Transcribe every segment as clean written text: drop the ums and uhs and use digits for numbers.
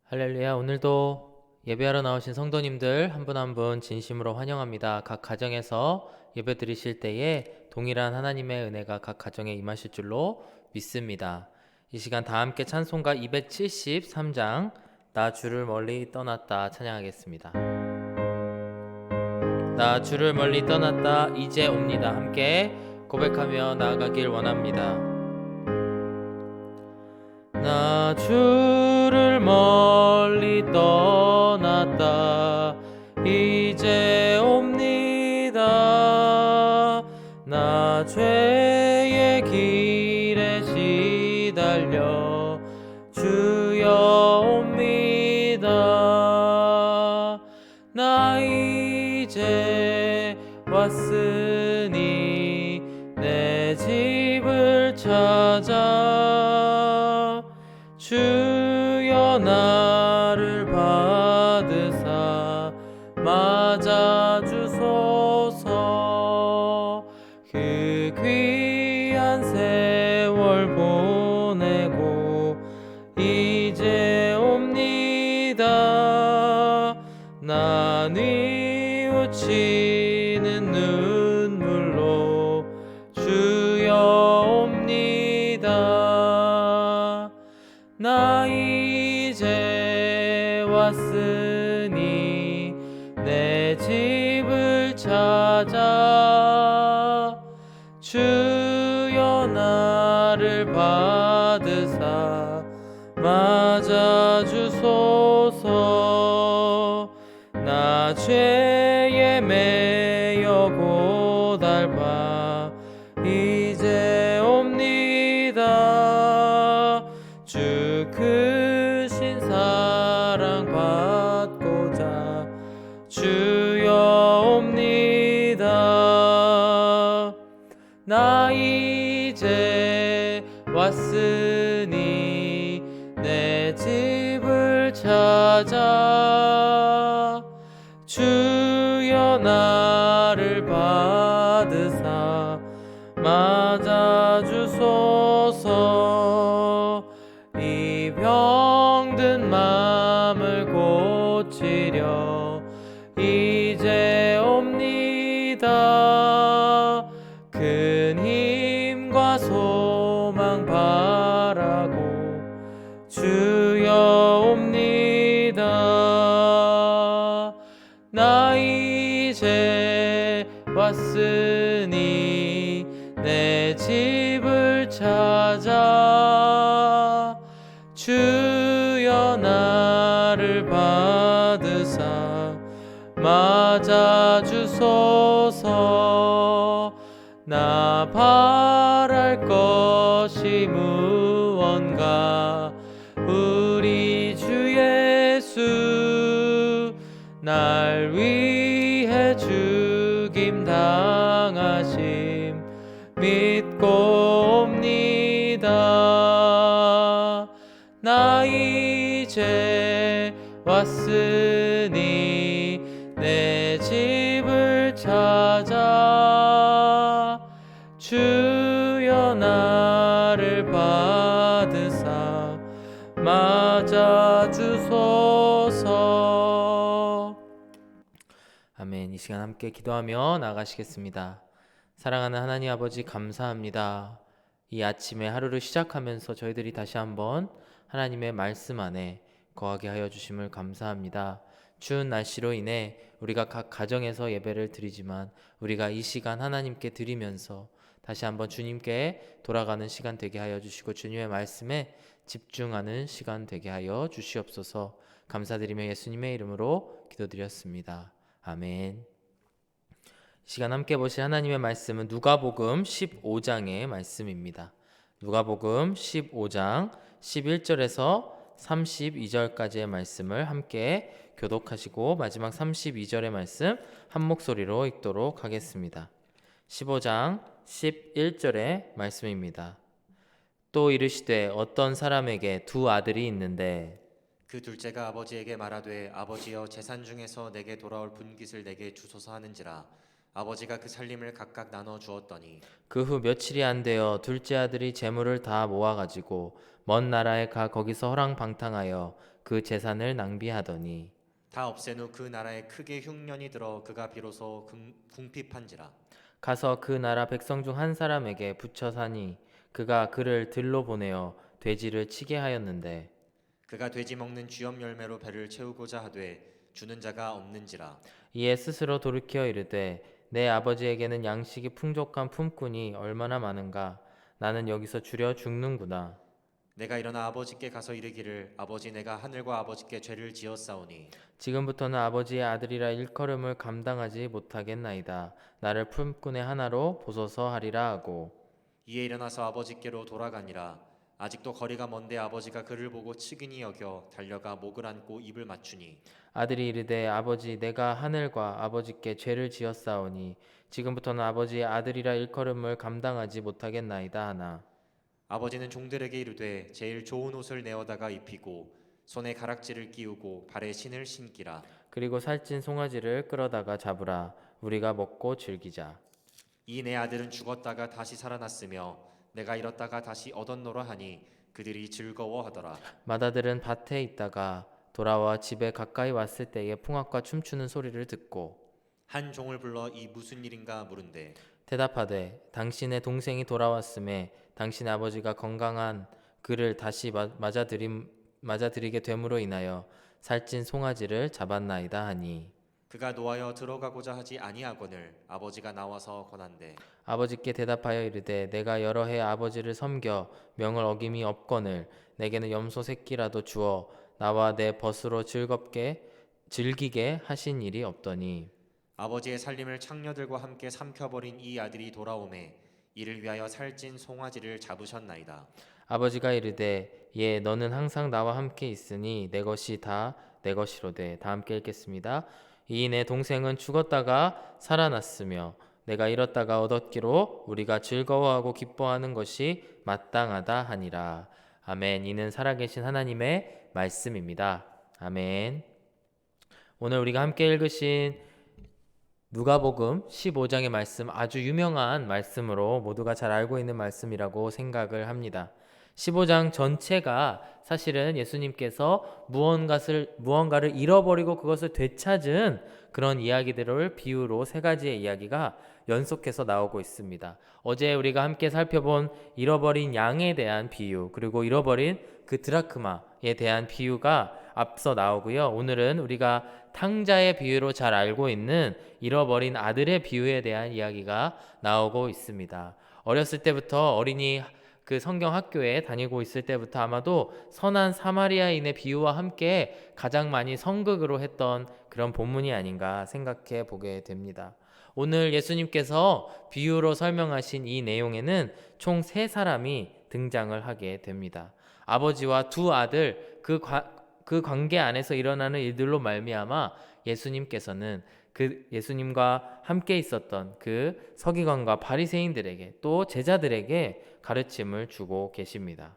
할렐루야. 오늘도 예배하러 나오신 성도님들 한 분 한 분 진심으로 환영합니다. 각 가정에서 예배 드리실 때에 동일한 하나님의 은혜가 각 가정에 임하실 줄로 믿습니다. 이 시간 다 함께 찬송가 273장 나 주를 멀리 떠났다 찬양하겠습니다. 나 주를 멀리 떠났다 이제 옵니다. 함께 고백하며 나아가길 원합니다. 나 주를 멀리 떠났다 이제 옵니다. 나 죄의 길에 시달려 주여 옵니다. 나 이제 왔으니 내 집을 찾아 주여 나를 받으사 맞아주소서. 그 귀한 세월 보내고 이제 옵니다. 나 뉘우치는 눈물로 주여 옵니다. 나 이제 왔으니 내 집을 찾아 주여 나를 받으사 맞아주소서. 나 죄에 매여 고달파 이제 옵니다. 주 크신 사랑 받고자 주여 옵니다. 나 이제 왔으니 내 집을 찾아 주여 나를 받으사 맞아주소서. 이 병든 맘을 고치려 이제 옵니다. 큰 힘과 소망 바라고 주여 옵니다. 나 이제 왔으니 내 집을 찾아 주여 나를 받으사 맞아주소서. 나 바랄 것이 무언가 우리 주 예수 날 위해 죽임 당하심 믿고 옵니다. 나 이제 왔으니 내 집을 찾아 주여 나를 받으사 맞아주소서. 아멘. 이 시간 함께 기도하며 나가시겠습니다. 사랑하는 하나님 아버지 감사합니다. 이 아침에 하루를 시작하면서 저희들이 다시 한번 하나님의 말씀 안에 거하게 하여 주심을 감사합니다. 추운 날씨로 인해 우리가 각 가정에서 예배를 드리지만 우리가 이 시간 하나님께 드리면서 다시 한번 주님께 돌아가는 시간 되게 하여 주시고 주님의 말씀에 집중하는 시간 되게 하여 주시옵소서. 감사드리며 예수님의 이름으로 기도드렸습니다. 아멘. 이 시간 함께 보실 하나님의 말씀은 누가복음 15장의 말씀입니다. 누가복음 15장 11절에서 32절까지의 말씀을 함께 교독하시고 마지막 32절의 말씀 한 목소리로 읽도록 하겠습니다. 15장 11절의 말씀입니다. 또 이르시되 어떤 사람에게 두 아들이 있는데 그 둘째가 아버지에게 말하되 아버지여 재산 중에서 내게 돌아올 분깃을 내게 주소서 하는지라. 아버지가 그 살림을 각각 나눠 주었더니 그 후 며칠이 안 되어 둘째 아들이 재물을 다 모아 가지고 먼 나라에 가 거기서 허랑방탕하여 그 재산을 낭비하더니 다 없앤 후 그 나라에 크게 흉년이 들어 그가 비로소 궁핍한지라. 가서 그 나라 백성 중 한 사람에게 붙여 사니 그가 그를 들로 보내어 돼지를 치게 하였는데 그가 돼지 먹는 쥐염 열매로 배를 채우고자 하되 주는 자가 없는지라. 이에 스스로 돌이켜 이르되 내 아버지에게는 양식이 풍족한 품꾼이 얼마나 많은가 나는 여기서 주려 죽는구나. 내가 일어나 아버지께 가서 이르기를 아버지 내가 하늘과 아버지께 죄를 지었사오니 지금부터는 아버지의 아들이라 일컬음을 감당하지 못하겠나이다. 나를 품꾼의 하나로 보소서 하리라 하고 이에 일어나서 아버지께로 돌아가니라. 아직도 거리가 먼데 아버지가 그를 보고 측은히 여겨 달려가 목을 안고 입을 맞추니 아들이 이르되 아버지 내가 하늘과 아버지께 죄를 지었사오니 지금부터는 아버지의 아들이라 일컬음을 감당하지 못하겠나이다 하나 아버지는 종들에게 이르되 제일 좋은 옷을 내어다가 입히고 손에 가락지를 끼우고 발에 신을 신기라. 그리고 살찐 송아지를 끌어다가 잡으라 우리가 먹고 즐기자. 이 내 아들은 죽었다가 다시 살아났으며 내가 잃었다가 다시 얻었노라 하니 그들이 즐거워하더라. 맏아들은 밭에 있다가 돌아와 집에 가까이 왔을 때에 풍악과 춤추는 소리를 듣고 한 종을 불러 이 무슨 일인가 물은데 대답하되 당신의 동생이 돌아왔음에 당신의 아버지가 건강한 그를 다시 맞아들이게 됨으로 인하여 살찐 송아지를 잡았나이다 하니 그가 노하여 들어가고자 하지 아니하거늘 아버지가 나와서 권한대 아버지께 대답하여 이르되 내가 여러 해 아버지를 섬겨 명을 어김이 없거늘 내게는 염소 새끼라도 주어 나와 내 벗으로 즐기게 하신 일이 없더니 아버지의 살림을 창녀들과 함께 삼켜버린 이 아들이 돌아오매 이를 위하여 살찐 송아지를 잡으셨나이다. 아버지가 이르되 예 너는 항상 나와 함께 있으니 내 것이 다 내 것이로되. 다 함께 읽겠습니다. 이 내 동생은 죽었다가 살아났으며 내가 잃었다가 얻었기로 우리가 즐거워하고 기뻐하는 것이 마땅하다 하니라. 아멘. 이는 살아계신 하나님의 말씀입니다. 아멘. 오늘 우리가 함께 읽으신 누가복음 15장의 말씀, 아주 유명한 말씀으로 모두가 잘 알고 있는 말씀이라고 생각을 합니다. 15장 전체가 사실은 예수님께서 무언가를 잃어버리고 그것을 되찾은 그런 이야기들을 비유로 세 가지의 이야기가 연속해서 나오고 있습니다. 어제 우리가 함께 살펴본 잃어버린 양에 대한 비유, 그리고 잃어버린 그 드라크마에 대한 비유가 앞서 나오고요. 오늘은 우리가 탕자의 비유로 잘 알고 있는 잃어버린 아들의 비유에 대한 이야기가 나오고 있습니다. 어렸을 때부터 어린이 그 성경 학교에 다니고 있을 때부터 아마도 선한 사마리아인의 비유와 함께 가장 많이 성극으로 했던 그런 본문이 아닌가 생각해 보게 됩니다. 오늘 예수님께서 비유로 설명하신 이 내용에는 총 세 사람이 등장을 하게 됩니다. 아버지와 두 아들, 그 관계 안에서 일어나는 일들로 말미암아 예수님께서는 그 예수님과 함께 있었던 그 서기관과 바리새인들에게 또 제자들에게 가르침을 주고 계십니다.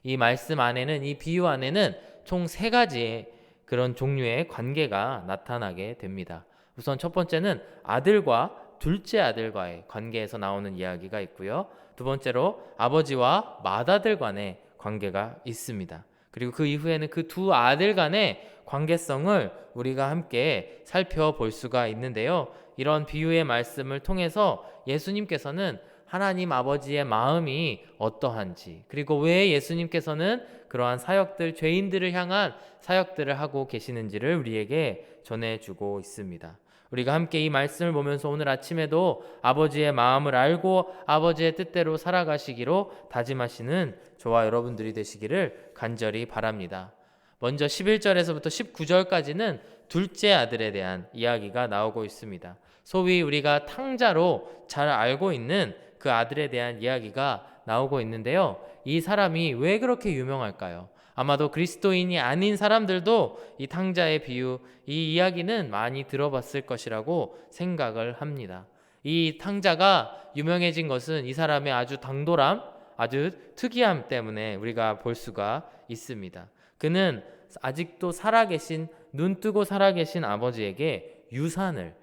이 말씀 안에는, 이 비유 안에는 총 세 가지의 그런 종류의 관계가 나타나게 됩니다. 우선 첫 번째는 아들과 둘째 아들과의 관계에서 나오는 이야기가 있고요. 두 번째로 아버지와 맏아들 간의 관계가 있습니다. 그리고 그 이후에는 그 두 아들 간의 관계성을 우리가 함께 살펴볼 수가 있는데요. 이런 비유의 말씀을 통해서 예수님께서는 하나님 아버지의 마음이 어떠한지, 그리고 왜 예수님께서는 그러한 사역들, 죄인들을 향한 사역들을 하고 계시는지를 우리에게 전해주고 있습니다. 우리가 함께 이 말씀을 보면서 오늘 아침에도 아버지의 마음을 알고 아버지의 뜻대로 살아가시기로 다짐하시는 저와 여러분들이 되시기를 간절히 바랍니다. 먼저 11절에서부터 19절까지는 둘째 아들에 대한 이야기가 나오고 있습니다. 소위 우리가 탕자로 잘 알고 있는 그 아들에 대한 이야기가 나오고 있는데요. 이 사람이 왜 그렇게 유명할까요? 아마도 그리스도인이 아닌 사람들도 이 탕자의 비유, 이 이야기는 많이 들어봤을 것이라고 생각을 합니다. 이 탕자가 유명해진 것은 이 사람의 아주 당돌함, 아주 특이함 때문에 우리가 볼 수가 있습니다. 그는 아직도 살아계신, 눈뜨고 살아계신 아버지에게 유산을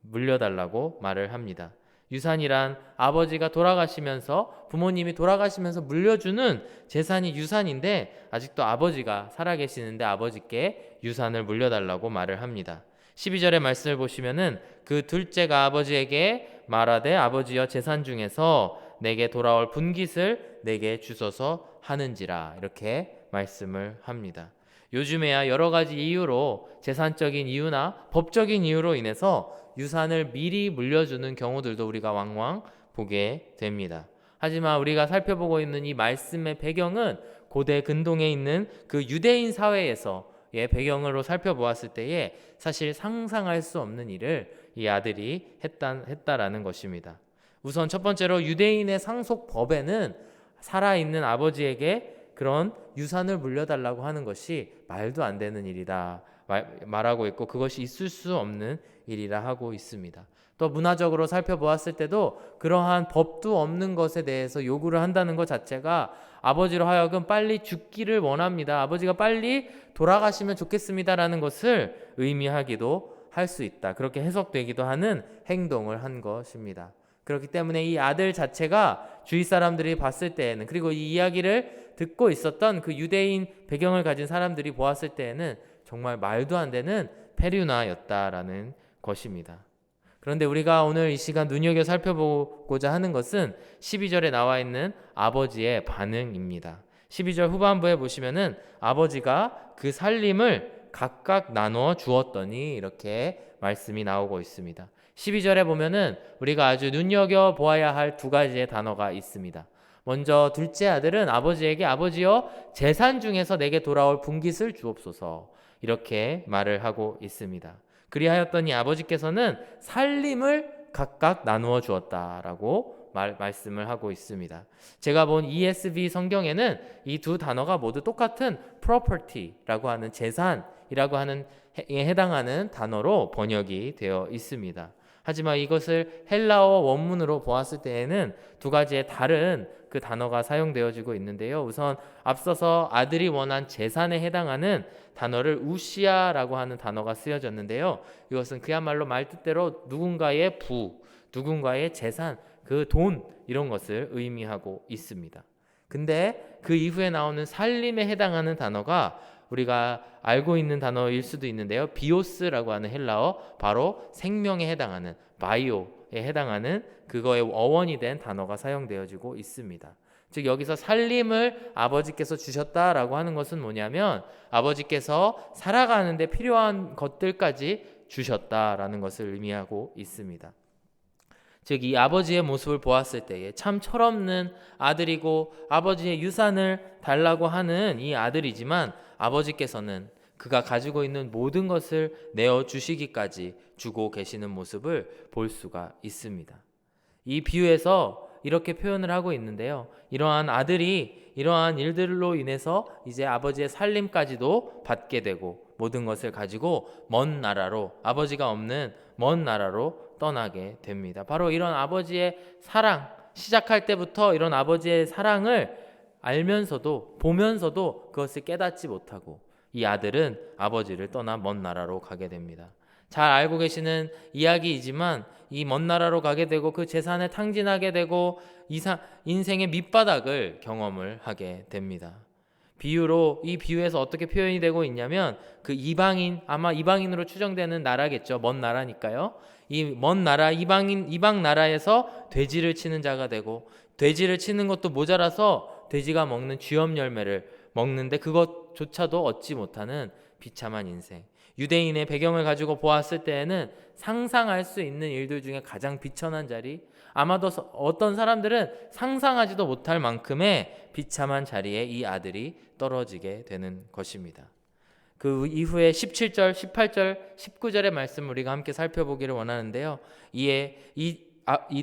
물려달라고 말을 합니다. 유산이란 아버지가 돌아가시면서, 부모님이 돌아가시면서 물려주는 재산이 유산인데, 아직도 아버지가 살아계시는데 아버지께 유산을 물려달라고 말을 합니다. 12절의 말씀을 보시면은 그 둘째가 아버지에게 말하되 아버지여 재산 중에서 내게 돌아올 분깃을 내게 주소서 하는지라, 이렇게 말씀을 합니다. 요즘에야 여러 가지 이유로, 재산적인 이유나 법적인 이유로 인해서 유산을 미리 물려주는 경우들도 우리가 왕왕 보게 됩니다. 하지만 우리가 살펴보고 있는 이 말씀의 배경은 고대 근동에 있는 그 유대인 사회에서의 배경으로 살펴보았을 때에 사실 상상할 수 없는 일을 이 아들이 했다라는 것입니다. 우선 첫 번째로 유대인의 상속법에는 살아있는 아버지에게 그런 유산을 물려달라고 하는 것이 말도 안 되는 일이다 말하고 있고, 그것이 있을 수 없는 일이라 하고 있습니다. 또 문화적으로 살펴보았을 때도 그러한 법도 없는 것에 대해서 요구를 한다는 것 자체가 아버지로 하여금 빨리 죽기를 원합니다, 아버지가 빨리 돌아가시면 좋겠습니다라는 것을 의미하기도 할 수 있다, 그렇게 해석되기도 하는 행동을 한 것입니다. 그렇기 때문에 이 아들 자체가 주위 사람들이 봤을 때에는, 그리고 이 이야기를 듣고 있었던 그 유대인 배경을 가진 사람들이 보았을 때에는 정말 말도 안 되는 페류나였다라는 것입니다. 그런데 우리가 오늘 이 시간 눈여겨 살펴보고자 하는 것은 12절에 나와 있는 아버지의 반응입니다. 12절 후반부에 보시면은 아버지가 그 살림을 각각 나누어 주었더니, 이렇게 말씀이 나오고 있습니다. 12절에 보면은 우리가 아주 눈여겨 보아야 할 두 가지의 단어가 있습니다. 먼저 둘째 아들은 아버지에게 아버지여 재산 중에서 내게 돌아올 분깃을 주옵소서, 이렇게 말을 하고 있습니다. 그리하였더니 아버지께서는 살림을 각각 나누어 주었다라고 말씀을 하고 있습니다. 제가 본 ESV 성경에는 이 두 단어가 모두 똑같은 property라고 하는, 재산이라고 하는 에 해당하는 단어로 번역이 되어 있습니다. 하지만 이것을 헬라어 원문으로 보았을 때에는 두 가지의 다른 그 단어가 사용되어지고 있는데요. 우선 앞서서 아들이 원한 재산에 해당하는 단어를 우시아라고 하는 단어가 쓰여졌는데요. 이것은 그야말로 말 뜻대로 누군가의 부, 누군가의 재산, 그 돈, 이런 것을 의미하고 있습니다. 근데 그 이후에 나오는 살림에 해당하는 단어가 우리가 알고 있는 단어일 수도 있는데요. 비오스라고 하는 헬라어, 바로 생명에 해당하는, 바이오에 해당하는 그거의 어원이 된 단어가 사용되어지고 있습니다. 즉 여기서 살림을 아버지께서 주셨다라고 하는 것은 뭐냐면 아버지께서 살아가는데 필요한 것들까지 주셨다라는 것을 의미하고 있습니다. 즉 이 아버지의 모습을 보았을 때에 참 철없는 아들이고 아버지의 유산을 달라고 하는 이 아들이지만, 아버지께서는 그가 가지고 있는 모든 것을 내어주시기까지 주고 계시는 모습을 볼 수가 있습니다. 이 비유에서 이렇게 표현을 하고 있는데요. 이러한 아들이 이러한 일들로 인해서 이제 아버지의 살림까지도 받게 되고 모든 것을 가지고 먼 나라로, 아버지가 없는 먼 나라로 떠나게 됩니다. 바로 이런 아버지의 사랑, 시작할 때부터 이런 아버지의 사랑을 알면서도 보면서도 그것을 깨닫지 못하고 이 아들은 아버지를 떠나 먼 나라로 가게 됩니다. 잘 알고 계시는 이야기이지만 이 먼 나라로 가게 되고 그 재산을 탕진하게 되고 인생의 밑바닥을 경험을 하게 됩니다. 비유로, 이 비유에서 어떻게 표현이 되고 있냐면 그 이방인, 아마 이방인으로 추정되는 나라겠죠. 먼 나라니까요. 이 먼 나라, 이방 나라에서 돼지를 치는 자가 되고, 돼지를 치는 것도 모자라서 돼지가 먹는 쥐염 열매를 먹는데 그것조차도 얻지 못하는 비참한 인생. 유대인의 배경을 가지고 보았을 때에는 상상할 수 있는 일들 중에 가장 비천한 자리, 아마도 어떤 사람들은 상상하지도 못할 만큼의 비참한 자리에 이 아들이 떨어지게 되는 것입니다. 그 이후에 17절, 18절, 19절의 말씀을 우리가 함께 살펴보기를 원하는데요. 이에 이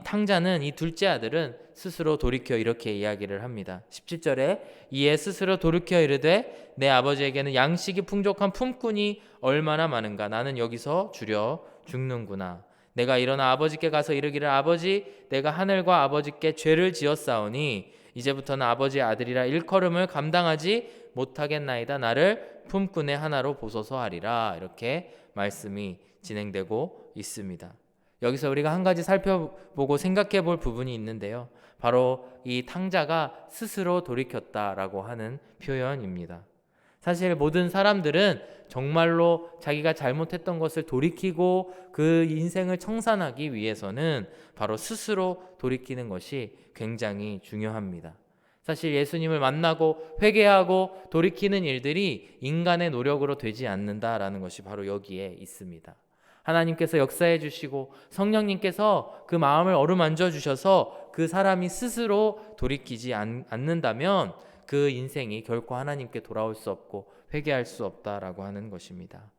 탕자는, 이 둘째 아들은 스스로 돌이켜 이렇게 이야기를 합니다. 17절에 이에 스스로 돌이켜 이르되 내 아버지에게는 양식이 풍족한 품꾼이 얼마나 많은가, 나는 여기서 주려 죽는구나. 내가 일어나 아버지께 가서 이르기를 아버지, 내가 하늘과 아버지께 죄를 지었사오니 이제부터는 아버지의 아들이라 일컬음을 감당하지 못하겠나이다. 나를 품꾼의 하나로 보소서 하리라. 이렇게 말씀이 진행되고 있습니다. 여기서 우리가 한 가지 살펴보고 생각해 볼 부분이 있는데요. 바로 이 탕자가 스스로 돌이켰다라고 하는 표현입니다. 사실 모든 사람들은 정말로 자기가 잘못했던 것을 돌이키고 그 인생을 청산하기 위해서는 바로 스스로 돌이키는 것이 굉장히 중요합니다. 사실 예수님을 만나고 회개하고 돌이키는 일들이 인간의 노력으로 되지 않는다라는 것이 바로 여기에 있습니다. 하나님께서 역사해 주시고 성령님께서 그 마음을 어루만져 주셔서 그 사람이 스스로 돌이키지 않는다면 그 인생이 결코 하나님께 돌아올 수 없고 회개할 수 없다라고 하는 것입니다.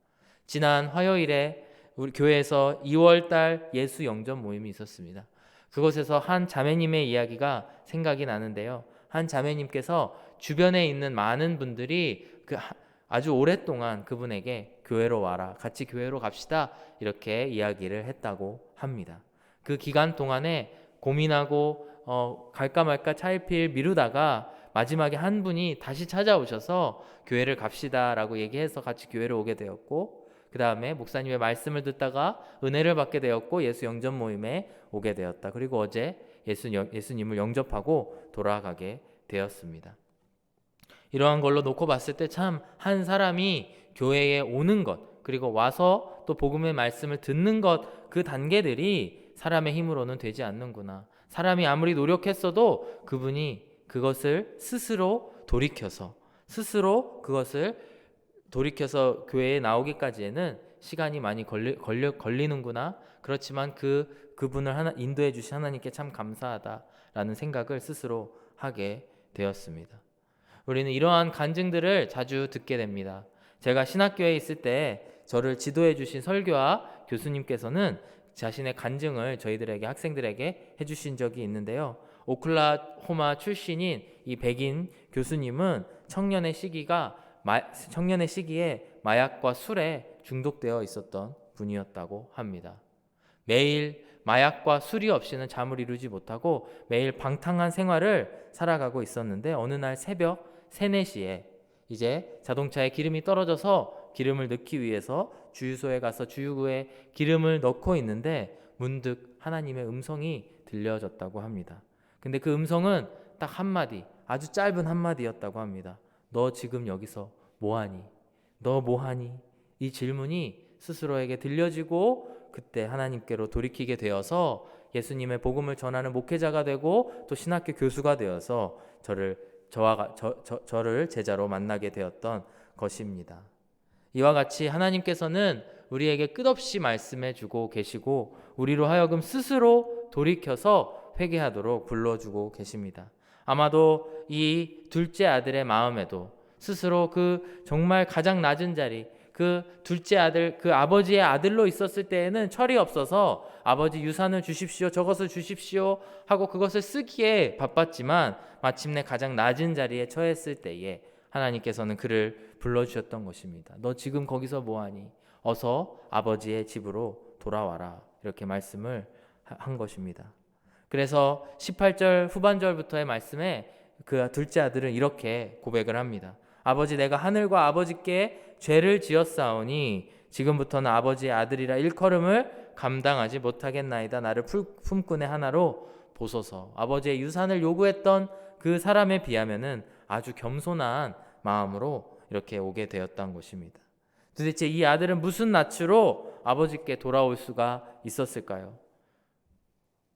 지난 화요일에 우리 교회에서 2월달 예수 영접 모임이 있었습니다. 그곳에서 한 자매님의 이야기가 생각이 나는데요. 한 자매님께서 주변에 있는 많은 분들이 아주 오랫동안 그분에게 교회로 와라, 같이 교회로 갑시다 이렇게 이야기를 했다고 합니다. 그 기간 동안에 고민하고 갈까 말까 차일피일 미루다가 마지막에 한 분이 다시 찾아오셔서 교회를 갑시다라고 얘기해서 같이 교회를 오게 되었고, 그 다음에 목사님의 말씀을 듣다가 은혜를 받게 되었고 예수 영접 모임에 오게 되었다. 그리고 어제 예수님을 영접하고 돌아가게 되었습니다. 이러한 걸로 놓고 봤을 때 참 한 사람이 교회에 오는 것, 그리고 와서 또 복음의 말씀을 듣는 것, 그 단계들이 사람의 힘으로는 되지 않는구나. 사람이 아무리 노력했어도 그분이 그것을 스스로 돌이켜서 교회에 나오기까지에는 시간이 많이 걸리는구나. 그렇지만 그분을 인도해 주신 하나님께 참 감사하다라는 생각을 스스로 하게 되었습니다. 우리는 이러한 간증들을 자주 듣게 됩니다. 제가 신학교에 있을 때 저를 지도해 주신 설교와 교수님께서는 자신의 간증을 저희들에게, 학생들에게 해주신 적이 있는데요. 오클라호마 출신인 이 백인 교수님은 청년의 시기에 마약과 술에 중독되어 있었던 분이었다고 합니다. 매일 마약과 술이 없이는 잠을 이루지 못하고 매일 방탕한 생활을 살아가고 있었는데, 어느 날 새벽 3, 4시에 이제 자동차에 기름이 떨어져서 기름을 넣기 위해서 주유소에 가서 주유구에 기름을 넣고 있는데 문득 하나님의 음성이 들려졌다고 합니다. 근데 그 음성은 딱 한마디, 아주 짧은 한마디였다고 합니다. 너 지금 여기서 뭐하니? 너 뭐하니? 이 질문이 스스로에게 들려지고 그때 하나님께로 돌이키게 되어서 예수님의 복음을 전하는 목회자가 되고 또 신학교 교수가 되어서 저를 제자로 만나게 되었던 것입니다. 이와 같이 하나님께서는 우리에게 끝없이 말씀해 주고 계시고 우리로 하여금 스스로 돌이켜서 회개하도록 불러주고 계십니다. 아마도 이 둘째 아들의 마음에도 스스로 그 정말 가장 낮은 자리, 그 둘째 아들, 그 아버지의 아들로 있었을 때에는 철이 없어서 아버지 유산을 주십시오, 저것을 주십시오 하고 그것을 쓰기에 바빴지만 마침내 가장 낮은 자리에 처했을 때에 하나님께서는 그를 불러주셨던 것입니다. 너 지금 거기서 뭐하니? 어서 아버지의 집으로 돌아와라. 이렇게 말씀을 한 것입니다. 그래서 18절 후반절부터의 말씀에 그 둘째 아들은 이렇게 고백을 합니다. 아버지, 내가 하늘과 아버지께 죄를 지었사오니 지금부터는 아버지의 아들이라 일컬음을 감당하지 못하겠나이다. 나를 품꾼의 하나로 보소서. 아버지의 유산을 요구했던 그 사람에 비하면은 아주 겸손한 마음으로 이렇게 오게 되었던 것입니다. 도대체 이 아들은 무슨 낯으로 아버지께 돌아올 수가 있었을까요?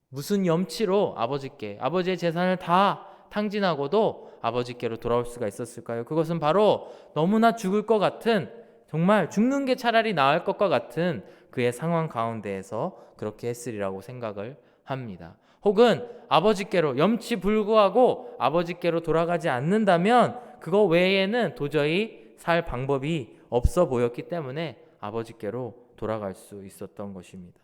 무슨 염치로 아버지의 재산을 다 탕진하고도 아버지께로 돌아올 수가 있었을까요? 그것은 바로 너무나 죽을 것 같은, 정말 죽는 게 차라리 나을 것과 같은 그의 상황 가운데에서 그렇게 했으리라고 생각을 합니다. 혹은 아버지께로 염치불구하고 아버지께로 돌아가지 않는다면 그거 외에는 도저히 살 방법이 없어 보였기 때문에 아버지께로 돌아갈 수 있었던 것입니다.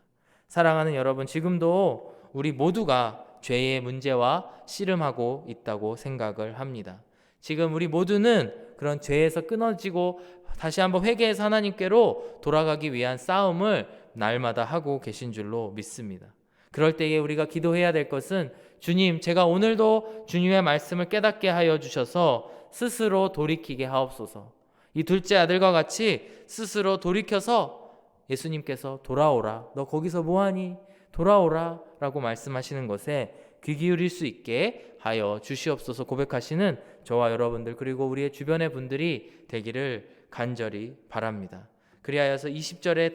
사랑하는 여러분, 지금도 우리 모두가 죄의 문제와 씨름하고 있다고 생각을 합니다. 지금 우리 모두는 그런 죄에서 끊어지고 다시 한번 회개해서 하나님께로 돌아가기 위한 싸움을 날마다 하고 계신 줄로 믿습니다. 그럴 때에 우리가 기도해야 될 것은, 주님, 제가 오늘도 주님의 말씀을 깨닫게 하여 주셔서 스스로 돌이키게 하옵소서. 이 둘째 아들과 같이 스스로 돌이켜서 예수님께서 돌아오라, 너 거기서 뭐하니? 돌아오라 라고 말씀하시는 것에 귀 기울일 수 있게 하여 주시옵소서 고백하시는 저와 여러분들 그리고 우리의 주변의 분들이 되기를 간절히 바랍니다. 그리하여서 20절의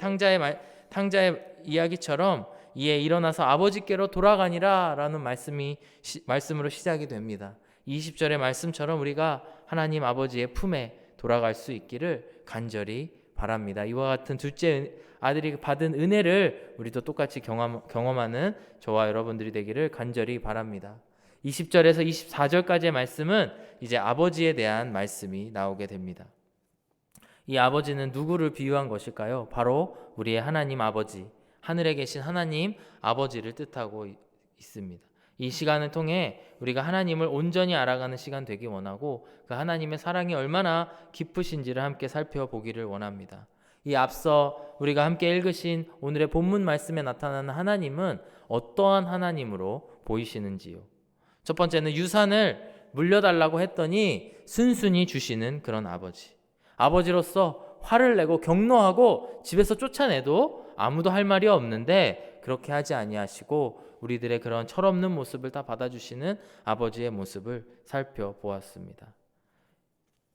탕자의 이야기처럼 이에 일어나서 아버지께로 돌아가니라 라는 말씀으로 시작이 됩니다. 20절의 말씀처럼 우리가 하나님 아버지의 품에 돌아갈 수 있기를 간절히 바랍니다. 이와 같은 둘째 아들이 받은 은혜를 우리도 똑같이 경험하는 저와 여러분들이 되기를 간절히 바랍니다. 20절에서 24절까지의 말씀은 이제 아버지에 대한 말씀이 나오게 됩니다. 이 아버지는 누구를 비유한 것일까요? 바로 우리의 하나님 아버지, 하늘에 계신 하나님 아버지를 뜻하고 있습니다. 이 시간을 통해 우리가 하나님을 온전히 알아가는 시간 되기 원하고 그 하나님의 사랑이 얼마나 깊으신지를 함께 살펴보기를 원합니다. 이 앞서 우리가 함께 읽으신 오늘의 본문 말씀에 나타나는 하나님은 어떠한 하나님으로 보이시는지요? 첫 번째는 유산을 물려달라고 했더니 순순히 주시는 그런 아버지. 아버지로서 화를 내고 격노하고 집에서 쫓아내도 아무도 할 말이 없는데 그렇게 하지 아니하시고 우리들의 그런 철없는 모습을 다 받아주시는 아버지의 모습을 살펴보았습니다.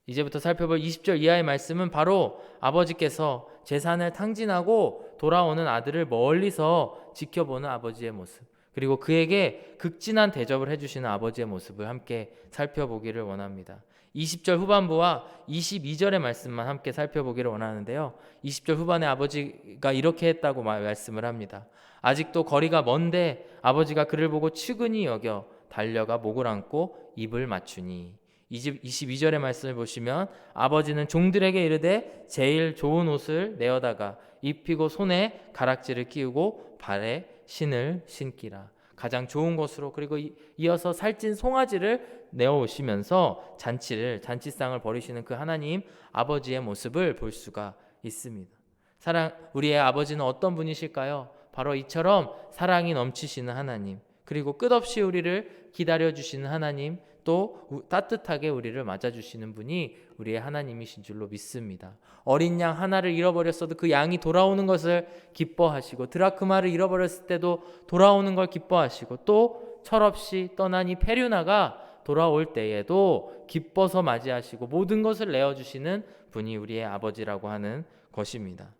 이제부터 살펴볼 20절 이하의 말씀은 바로 아버지께서 재산을 탕진하고 돌아오는 아들을 멀리서 지켜보는 아버지의 모습, 그리고 그에게 극진한 대접을 해주시는 아버지의 모습을 함께 살펴보기를 원합니다. 20절 후반부와 22절의 말씀만 함께 살펴보기를 원하는데요. 20절 후반에 아버지가 이렇게 했다고 말씀을 합니다. 아직도 거리가 먼데 아버지가 그를 보고 측은히 여겨 달려가 목을 안고 입을 맞추니. 22절의 말씀을 보시면 아버지는 종들에게 이르되 제일 좋은 옷을 내어다가 입히고 손에 가락지를 끼우고 발에 신을 신기라. 가장 좋은 것으로 그리고 이어서 살찐 송아지를 내어오시면서 잔치상을 벌이시는 그 하나님 아버지의 모습을 볼 수가 있습니다. 우리의 아버지는 어떤 분이실까요? 바로 이처럼 사랑이 넘치시는 하나님, 그리고 끝없이 우리를 기다려주시는 하나님, 또 따뜻하게 우리를 맞아주시는 분이 우리의 하나님이신 줄로 믿습니다. 어린 양 하나를 잃어버렸어도 그 양이 돌아오는 것을 기뻐하시고, 드라크마를 잃어버렸을 때도 돌아오는 걸 기뻐하시고, 또 철없이 떠난 이 페류나가 돌아올 때에도 기뻐서 맞이하시고 모든 것을 내어주시는 분이 우리의 아버지라고 하는 것입니다.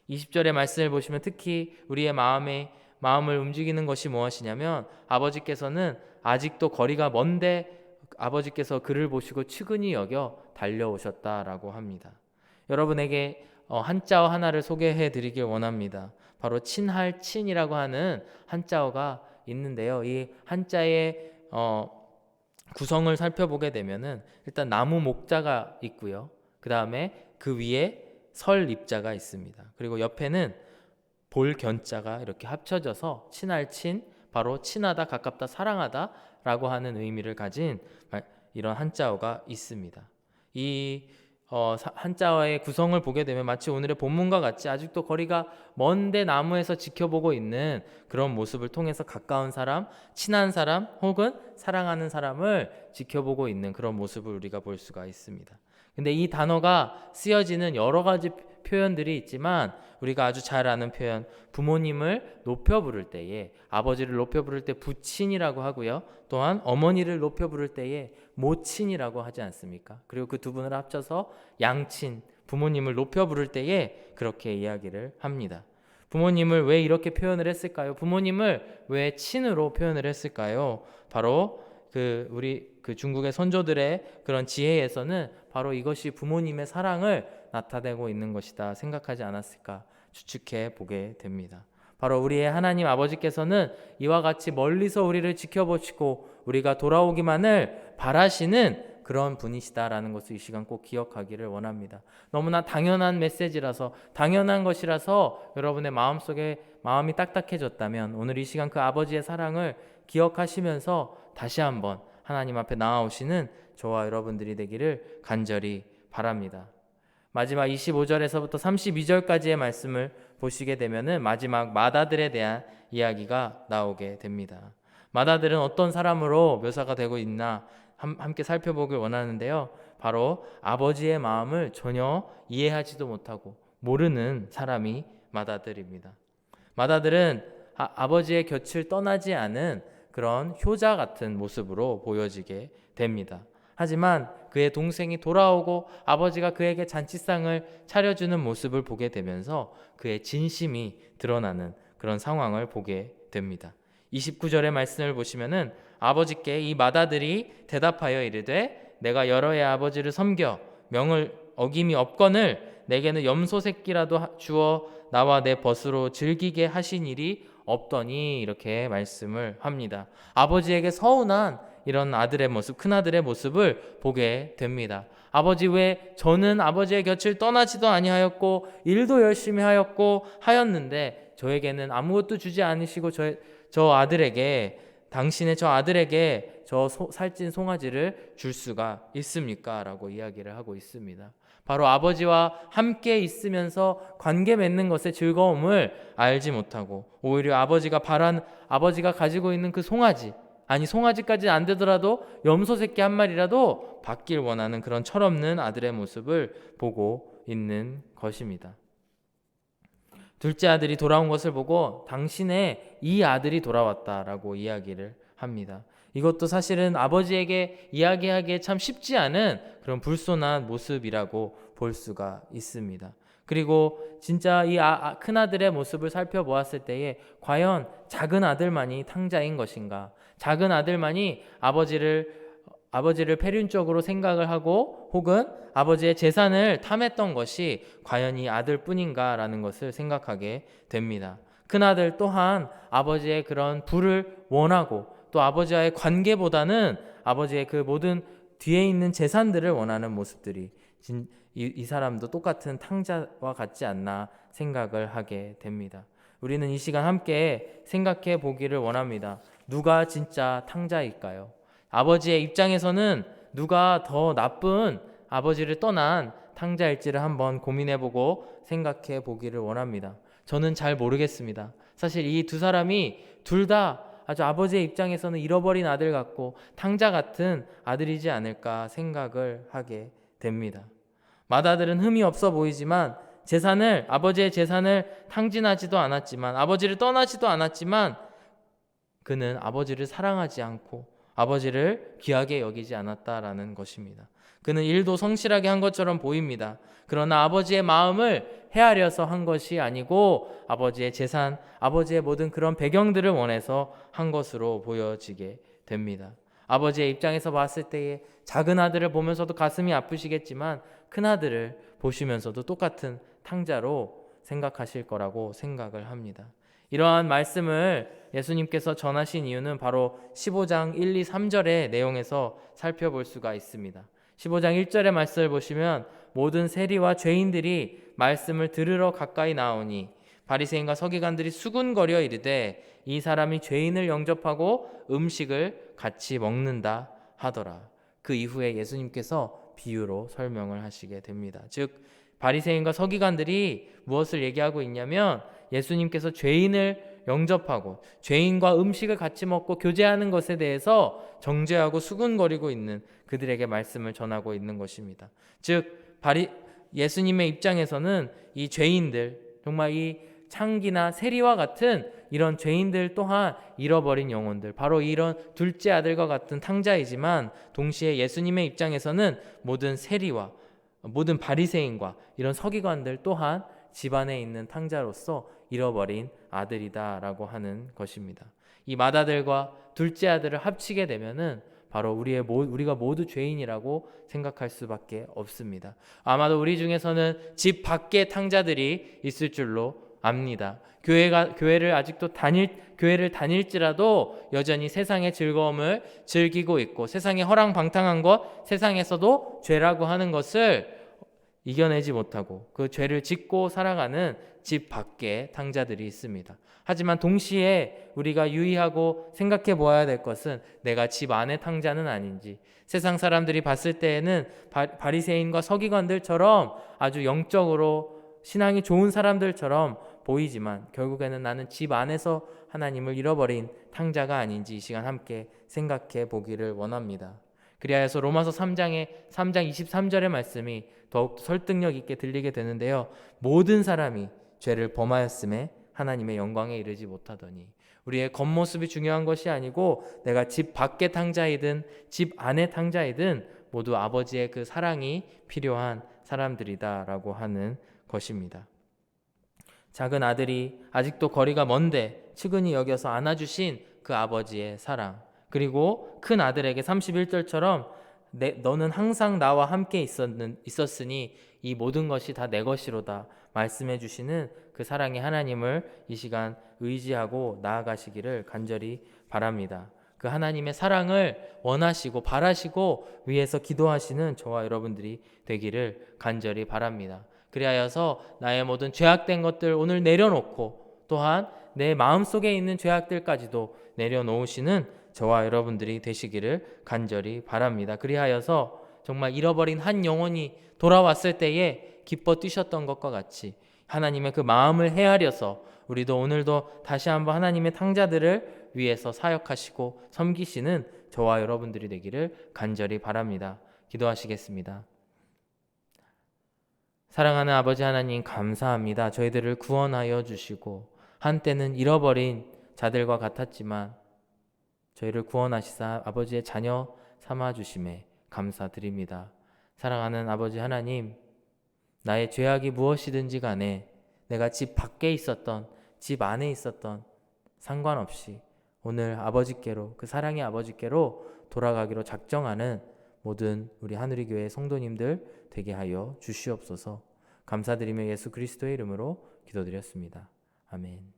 20절의 말씀을 보시면 특히 우리의 마음을 움직이는 것이 무엇이냐면 아버지께서는 아직도 거리가 먼데 아버지께서 그를 보시고 측은히 여겨 달려오셨다라고 합니다. 여러분에게 한자어 하나를 소개해 드리길 원합니다. 바로 친할친이라고 하는 한자어가 있는데요. 이 한자의 구성을 살펴보게 되면은 일단 나무 목자가 있고요. 그 다음에 그 위에 설 입자가 있습니다. 그리고 옆에는 볼 견자가 이렇게 합쳐져서 친할친, 바로 친하다, 가깝다, 사랑하다 라고 하는 의미를 가진 이런 한자어가 있습니다. 이 한자어의 구성을 보게 되면 마치 오늘의 본문과 같이 아직도 거리가 먼데 나무에서 지켜보고 있는 그런 모습을 통해서 가까운 사람, 친한 사람 혹은 사랑하는 사람을 지켜보고 있는 그런 모습을 우리가 볼 수가 있습니다. 근데 이 단어가 쓰여지는 여러 가지 표현들이 있지만 우리가 아주 잘 아는 표현, 부모님을 높여 부를 때에, 아버지를 높여 부를 때 부친이라고 하고요. 또한 어머니를 높여 부를 때에 모친이라고 하지 않습니까? 그리고 그 두 분을 합쳐서 양친, 부모님을 높여 부를 때에 그렇게 이야기를 합니다. 부모님을 왜 이렇게 표현을 했을까요? 부모님을 왜 친으로 표현을 했을까요? 바로 우리 중국의 선조들의 그런 지혜에서는 바로 이것이 부모님의 사랑을 나타내고 있는 것이다 생각하지 않았을까 추측해 보게 됩니다. 바로 우리의 하나님 아버지께서는 이와 같이 멀리서 우리를 지켜보시고 우리가 돌아오기만을 바라시는 그런 분이시다라는 것을 이 시간 꼭 기억하기를 원합니다. 너무나 당연한 메시지라서, 당연한 것이라서 여러분의 마음속에 마음이 딱딱해졌다면 오늘 이 시간 그 아버지의 사랑을 기억하시면서 다시 한번 하나님 앞에 나아오시는 저와 여러분들이 되기를 간절히 바랍니다. 마지막 25절에서부터 32절까지의 말씀을 보시게 되면은 마지막 맏아들에 대한 이야기가 나오게 됩니다. 맏아들은 어떤 사람으로 묘사가 되고 있나 함께 살펴보길 원하는데요. 바로 아버지의 마음을 전혀 이해하지도 못하고 모르는 사람이 맏아들입니다. 맏아들은 아버지의 곁을 떠나지 않은 그런 효자 같은 모습으로 보여지게 됩니다. 하지만 그의 동생이 돌아오고 아버지가 그에게 잔치상을 차려주는 모습을 보게 되면서 그의 진심이 드러나는 그런 상황을 보게 됩니다. 29절의 말씀을 보시면은 아버지께 이 맏아들이 대답하여 이르되 내가 여러 해 아버지를 섬겨 명을 어김이 없거늘 내게는 염소 새끼라도 주어 나와 내 벗으로 즐기게 하신 일이 없더니 이렇게 말씀을 합니다. 아버지에게 서운한 이런 아들의 모습, 큰아들의 모습을 보게 됩니다. 아버지, 왜 저는 아버지의 곁을 떠나지도 아니하였고 일도 열심히 하였고 하였는데 저에게는 아무것도 주지 않으시고 저 아들에게, 당신의 저 아들에게 저 살찐 송아지를 줄 수가 있습니까? 라고 이야기를 하고 있습니다. 바로 아버지와 함께 있으면서 관계 맺는 것의 즐거움을 알지 못하고 오히려 아버지가 가지고 있는 그 송아지, 아니 송아지까지 안 되더라도 염소 새끼 한 마리라도 받길 원하는 그런 철없는 아들의 모습을 보고 있는 것입니다. 둘째 아들이 돌아온 것을 보고 당신의 이 아들이 돌아왔다라고 이야기를 합니다. 이것도 사실은 아버지에게 이야기하기에 참 쉽지 않은 그런 불손한 모습이라고 볼 수가 있습니다. 그리고 진짜 이 큰아들의 모습을 살펴보았을 때에 과연 작은 아들만이 탕자인 것인가? 작은 아들만이 아버지를 패륜적으로 생각을 하고 혹은 아버지의 재산을 탐했던 것이 과연 이 아들뿐인가라는 것을 생각하게 됩니다. 큰아들 또한 아버지의 그런 부를 원하고 또 아버지와의 관계보다는 아버지의 그 모든 뒤에 있는 재산들을 원하는 모습들이 이 사람도 똑같은 탕자와 같지 않나 생각을 하게 됩니다. 우리는 이 시간 함께 생각해 보기를 원합니다. 누가 진짜 탕자일까요? 아버지의 입장에서는 누가 더 나쁜 아버지를 떠난 탕자일지를 한번 고민해보고 생각해 보기를 원합니다. 저는 잘 모르겠습니다. 사실 이 두 사람이 둘 다 아주 아버지의 입장에서는 잃어버린 아들 같고 탕자 같은 아들이지 않을까 생각을 하게 됩니다. 맏아들은 흠이 없어 보이지만 아버지의 재산을 탕진하지도 않았지만, 아버지를 떠나지도 않았지만 그는 아버지를 사랑하지 않고 아버지를 귀하게 여기지 않았다라는 것입니다. 그는 일도 성실하게 한 것처럼 보입니다. 그러나 아버지의 마음을 헤아려서 한 것이 아니고 아버지의 재산, 아버지의 모든 그런 배경들을 원해서 한 것으로 보여지게 됩니다. 아버지의 입장에서 봤을 때에 작은 아들을 보면서도 가슴이 아프시겠지만 큰 아들을 보시면서도 똑같은 탕자로 생각하실 거라고 생각을 합니다. 이러한 말씀을 예수님께서 전하신 이유는 바로 15장 1, 2, 3절의 내용에서 살펴볼 수가 있습니다. 15장 1절의 말씀을 보시면 모든 세리와 죄인들이 말씀을 들으러 가까이 나오니 바리새인과 서기관들이 수군거려 이르되 이 사람이 죄인을 영접하고 음식을 같이 먹는다 하더라. 그 이후에 예수님께서 비유로 설명을 하시게 됩니다. 즉 바리새인과 서기관들이 무엇을 얘기하고 있냐면 예수님께서 죄인을 영접하고 죄인과 음식을 같이 먹고 교제하는 것에 대해서 정죄하고 수군거리고 있는 그들에게 말씀을 전하고 있는 것입니다. 즉 예수님의 입장에서는 이 죄인들, 정말 이 창기나 세리와 같은 이런 죄인들 또한 잃어버린 영혼들, 바로 이런 둘째 아들과 같은 탕자이지만 동시에 예수님의 입장에서는 모든 세리와 모든 바리새인과 이런 서기관들 또한 집안에 있는 탕자로서 잃어버린 아들이다라고 하는 것입니다. 이 맏아들과 둘째 아들을 합치게 되면은 바로 우리가 모두 죄인이라고 생각할 수밖에 없습니다. 아마도 우리 중에서는 집 밖에 탕자들이 있을 줄로 압니다. 교회를 아직도 교회를 다닐지라도 여전히 세상의 즐거움을 즐기고 있고 세상의 허랑방탕한 것, 세상에서도 죄라고 하는 것을 이겨내지 못하고 그 죄를 짓고 살아가는 집 밖에 탕자들이 있습니다. 하지만 동시에 우리가 유의하고 생각해 보아야 될 것은 내가 집 안의 탕자는 아닌지, 세상 사람들이 봤을 때에는 바리새인과 서기관들처럼 아주 영적으로 신앙이 좋은 사람들처럼 보이지만 결국에는 나는 집 안에서 하나님을 잃어버린 탕자가 아닌지 이 시간 함께 생각해 보기를 원합니다. 그리하여서 로마서 3장 23절의 말씀이 더욱 설득력 있게 들리게 되는데요. 모든 사람이 죄를 범하였음에 하나님의 영광에 이르지 못하더니. 우리의 겉모습이 중요한 것이 아니고 내가 집 밖의 탕자이든 집 안의 탕자이든 모두 아버지의 그 사랑이 필요한 사람들이다라고 하는 것입니다. 작은 아들이 아직도 거리가 먼데 측은히 여겨서 안아주신 그 아버지의 사랑, 그리고 큰 아들에게 31절처럼 너는 항상 나와 함께 있었으니 이 모든 것이 다 내 것이로다 말씀해 주시는 그 사랑의 하나님을 이 시간 의지하고 나아가시기를 간절히 바랍니다. 그 하나님의 사랑을 원하시고 바라시고 위해서 기도하시는 저와 여러분들이 되기를 간절히 바랍니다. 그리하여서 나의 모든 죄악된 것들 오늘 내려놓고 또한 내 마음속에 있는 죄악들까지도 내려놓으시는 저와 여러분들이 되시기를 간절히 바랍니다. 그리하여서 정말 잃어버린 한 영혼이 돌아왔을 때에 기뻐 뛰셨던 것과 같이 하나님의 그 마음을 헤아려서 우리도 오늘도 다시 한번 하나님의 탕자들을 위해서 사역하시고 섬기시는 저와 여러분들이 되기를 간절히 바랍니다. 기도하시겠습니다. 사랑하는 아버지 하나님, 감사합니다. 저희들을 구원하여 주시고 한때는 잃어버린 자들과 같았지만 저희를 구원하시사 아버지의 자녀 삼아 주심에 감사드립니다. 사랑하는 아버지 하나님, 나의 죄악이 무엇이든지 간에 내가 집 밖에 있었던 집 안에 있었던 상관없이 오늘 아버지께로, 그 사랑의 아버지께로 돌아가기로 작정하는 모든 우리 하누리 교회 성도님들 되게 하여 주시옵소서. 감사드리며 예수 그리스도의 이름으로 기도드렸습니다. 아멘.